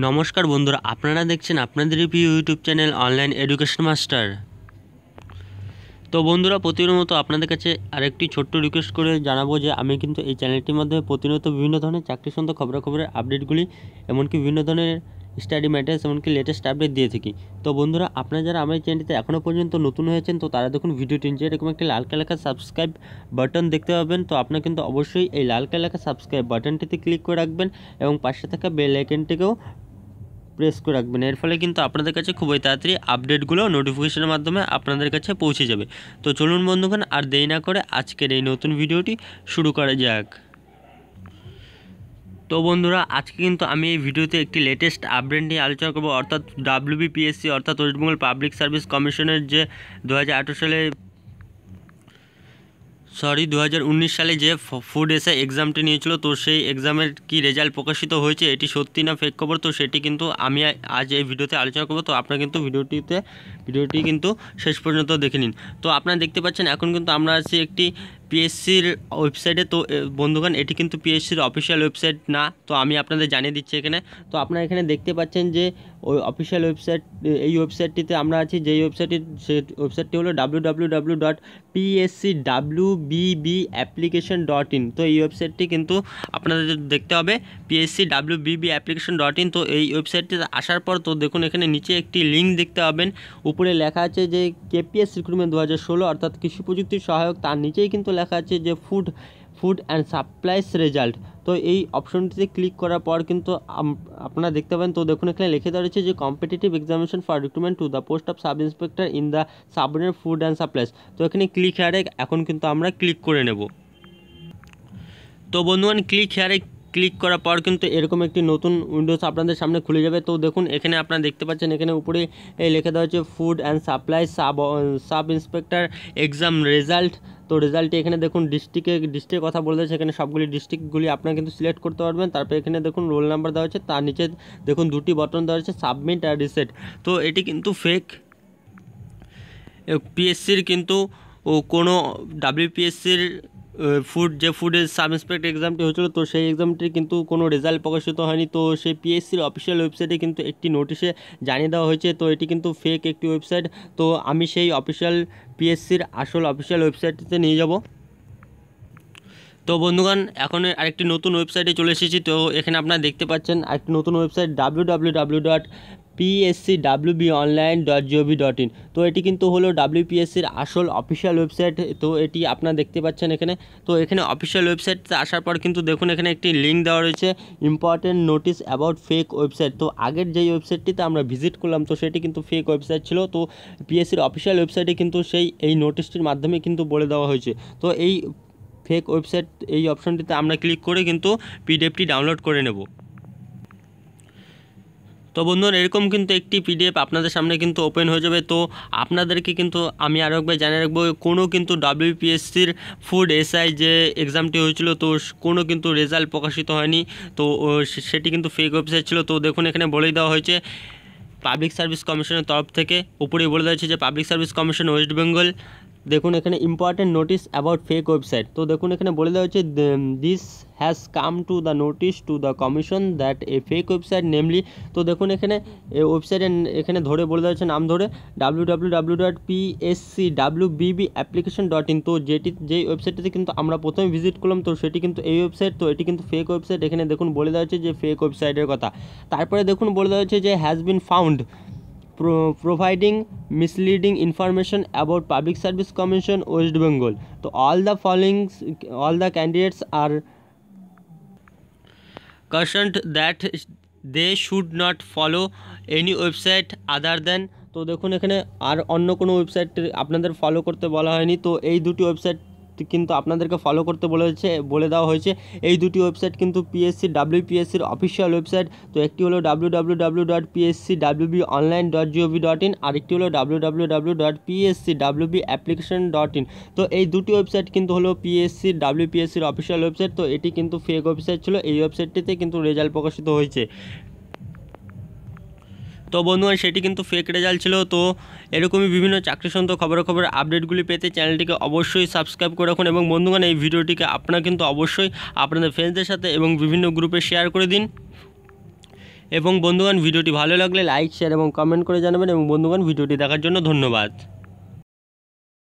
নমস্কার বন্ধুরা, আপনারা দেখছেন আপনাদের প্রিয় YouTube channel online education master. তো বন্ধুরা, প্রতিদিনের মতো আপনাদের কাছে আরেকটি ছোট্ট রিকোয়েস্ট করে জানাবো যে আমি কিন্তু এই চ্যানেলটির মাধ্যমে প্রতিনিয়ত বিভিন্ন ধরনের চাকরি সংক্রান্ত খবরাখবরের আপডেটগুলি, এমনকি বিভিন্ন ধরনের স্টাডি ম্যাটার্স, এমনকি লেটেস্ট আপডেট দিয়ে থাকি। তো বন্ধুরা, আপনারা যারা আমার এই চ্যানেলটিতে এখনও পর্যন্ত নতুন হয়েছেন, তো তারা দেখুন ভিডিওটি নিচে এরকম একটি লাল কালার সাবস্ক্রাইব বাটন দেখতে পাবেন। তো আপনারা কিন্তু অবশ্যই এই লাল কালার সাবস্ক্রাইব বাটনটিতে ক্লিক করে রাখবেন এবং পাশে থাকা বেল আইকনটিকেও প্রেস করে রাখবেন। এর ফলে কিন্তু আপনাদের কাছে খুবই তাড়াতাড়ি আপডেটগুলো নোটিফিকেশনের মাধ্যমে আপনাদের কাছে পৌঁছে যাবে। তো চলুন বন্ধুগণ, আর দেরি না করে আজকের এই নতুন ভিডিওটি শুরু করা যাক। তো বন্ধুরা, আজকে কিন্তু আমি এই ভিডিওতে একটি লেটেস্ট আপডেট নিয়ে আলোচনা করব, অর্থাৎ WBPSC অর্থাৎ ওয়েস্ট বেঙ্গল পাবলিক সার্ভিস কমিশনের যে 2019 সালে যে ফুড এসআই এক্সামটি নিয়েছিল, তো সেই এক্সামের কি রেজাল্ট প্রকাশিত হয়েছে, এটি সত্যি না ফেক খবর, তো সেটি কিন্তু আমি আজ এই ভিডিওতে আলোচনা করব। তো আপনারা কিন্তু ভিডিওটি কিন্তু শেষ পর্যন্ত দেখে নিন। তো আপনারা দেখতে পাচ্ছেন এখন কিন্তু আমরা আছি একটি পিএসসির ওয়েবসাইটে। তো বন্ধুগণ, এটি কিন্তু পিএসসির অফিসিয়াল ওয়েবসাইট না, তো আমি আপনাদের জানিয়ে দিচ্ছি এখানে। তো আপনারা এখানে দেখতে পাচ্ছেন যে ওই অফিসিয়াল ওয়েবসাইট, এই ওয়েবসাইটটিতে আমরা আছি। যেই ওয়েবসাইটটি হলো www.pscwbbapplication.in। তো এই ওয়েবসাইটটি কিন্তু আপনাদের দেখতে হবে pscwbbapplication.in। তো এই ওয়েবসাইটটিতে আসার পর তো দেখুন এখানে নিচে একটি লিঙ্ক দেখতে পাবেন, উপরে লেখা আছে যে কেপিএস রিক্রুটমেন্ট 2016 অর্থাৎ কৃষি প্রযুক্তির সহায়ক। তার নিচেই কিন্তু লেখা আছে যে ফুড অ্যান্ড সাপ্লাইস রেজাল্ট। তো এই অপশনটিতে ক্লিক করার পর কিন্তু আপনারা দেখতে পাবেন, তো দেখুন এখানে লিখে দেওয়া রয়েছে যে competitive examination for recruitment to the post of sub inspector in the subordinate food and supplies. তো এখানে ক্লিক হেয়ারে এখন কিন্তু আমরা ক্লিক করে নেব। তো বন্ধুগণ, ক্লিক করার পর কিন্তু এরকম একটি নতুন উইন্ডোজ আপনাদের সামনে খুলে যাবে। তো দেখুন এখানে আপনারা দেখতে পাচ্ছেন, এখানে উপরে লিখে দেওয়া হচ্ছে food and supply sub inspector exam result. তো রেজাল্টে এখানে দেখুন ডিস্ট্রিক্টের কথা বলে দিয়েছে, এখানে সবগুলি ডিস্ট্রিক্টগুলি আপনারা কিন্তু সিলেক্ট করতে পারবেন। তারপরে এখানে দেখুন রোল নাম্বার দেওয়া হচ্ছে, তার নিচে দেখুন দুটি বাটন দেওয়া হচ্ছে সাবমিট আর রিসেট। তো এটি কিন্তু ফেক। পিএসসির কিন্তু কোনো WPSCর ফুডের সাব ইন্সপেক্টর এক্সামটি হয়েছিল, তো সেই এক্সামটির কিন্তু কোনো রেজাল্ট প্রকাশিত হয়নি। তো সেই পিএসসির অফিসিয়াল ওয়েবসাইটে কিন্তু একটি নোটিশে জানিয়ে দেওয়া হয়েছে, তো এটি কিন্তু ফেক একটি ওয়েবসাইট। তো আমি সেই পিএসসির আসল অফিসিয়াল ওয়েবসাইটটিতে নিয়ে যাব। তো বন্ধুগণ, এখন আরেকটি নতুন ওয়েবসাইটে চলে এসেছি। তো এখানে আপনারা দেখতে পাচ্ছেন আরেকটি নতুন ওয়েবসাইট www.pscwbonline.gov.in। তো এটি কিন্তু হলো WPSCর আসল অফিসিয়াল ওয়েবসাইট। তো এটি আপনারা দেখতে পাচ্ছেন এখানে। তো এখানে অফিসিয়াল ওয়েবসাইটে আসার পর কিন্তু দেখুন এখানে একটি লিঙ্ক দেওয়া রয়েছে, important notice about fake website. তো আগের যেই ওয়েবসাইটটিতে আমরা ভিজিট করলাম, তো সেটি কিন্তু ফেক ওয়েবসাইট ছিল। তো পিএসসির অফিসিয়াল ওয়েবসাইটে কিন্তু এই নোটিশটির মাধ্যমে কিন্তু বলে দেওয়া হয়েছে। তো এই ফেক ওয়েবসাইট এই অপশনটিতে আমরা ক্লিক করে কিন্তু পিডিএফটি ডাউনলোড করে নেব। তো বন্ধুরা, এরকম কিন্তু একটি পিডিএফ আপনাদের সামনে কিন্তু ওপেন হয়ে যাবে। তো আপনাদেরকে কিন্তু আমি আরও একবার জানিয়ে রাখবো, কোনো কিন্তু WPSCর ফুড এসআই যে এক্সামটি হয়েছিল, তো কোনো কিন্তু রেজাল্ট প্রকাশিত হয়নি। তো সেটি কিন্তু ফেক ওয়েবসাইট ছিল। তো দেখুন এখানে বলেই দেওয়া হয়েছে পাবলিক সার্ভিস কমিশনের তরফ থেকে, উপরেই বলে দেওয়া হয়েছে যে public service commission West Bengal. দেখুন এখানে important notice about fake website. তো দেখুন এখানে বলে দেওয়া হচ্ছে this has come to the notice to the commission that a fake website namely. তো দেখুন এখানে ওয়েবসাইটে এখানে ধরে বলে দেওয়া হচ্ছে নাম ধরে www.pscwbbapplication.in। তো যেই ওয়েবসাইটটিতে কিন্তু আমরা প্রথমে ভিজিট করলাম, তো সেটি কিন্তু এই ওয়েবসাইট। তো এটি কিন্তু ফেক ওয়েবসাইট। এখানে দেখুন বলে দেওয়া হচ্ছে যে ফেক ওয়েবসাইটের কথা। তারপরে দেখুন বলে দেওয়া হচ্ছে যে has been found providing misleading information about Public Service Commission West Bengal. So all the candidates are cautioned that they should not follow any website other than। তো দেখুন এখানে আর অন্য কোনো ওয়েবসাইট আপনাদের ফলো করতে বলা হয়নি। তো এই দুটি ওয়েবসাইট কিন্তু আপনাদেরকে ফলো করতে বলে দেওয়া হয়েছে। এই দুটি ওয়েবসাইট কিন্তু WPSCর অফিসিয়াল ওয়েবসাইট। তো একটি হলো www.pscwbonline.gov.in, আরেকটি হলো www.pscwbapplication.in। তো এই দুটি ওয়েবসাইট কিন্তু হলো WPSCর অফিসিয়াল ওয়েবসাইট। তো এটি কিন্তু ফেক ওয়েবসাইট ছিল। এই ওয়েবসাইটটিতে কিন্তু রেজাল্ট প্রকাশিত হয়েছে। তো বন্ধুগণ, সেটি কিন্তু ফেক রেজাল্ট ছিল। তো এরকমই বিভিন্ন চাকরি সংক্রান্ত খবরাখবর আপডেটগুলি পেতে চ্যানেলটিকে অবশ্যই সাবস্ক্রাইব করে রাখুন। এবং বন্ধুগণ, এই ভিডিওটিকে আপনারা কিন্তু অবশ্যই আপনাদের ফ্রেন্ডসদের সাথে এবং বিভিন্ন গ্রুপে শেয়ার করে দিন। এবং বন্ধুগণ ভিডিওটি ভালো লাগলে লাইক শেয়ার এবং কমেন্ট করে জানাবেন এবং বন্ধুগণ ভিডিওটি দেখার জন্য ধন্যবাদ।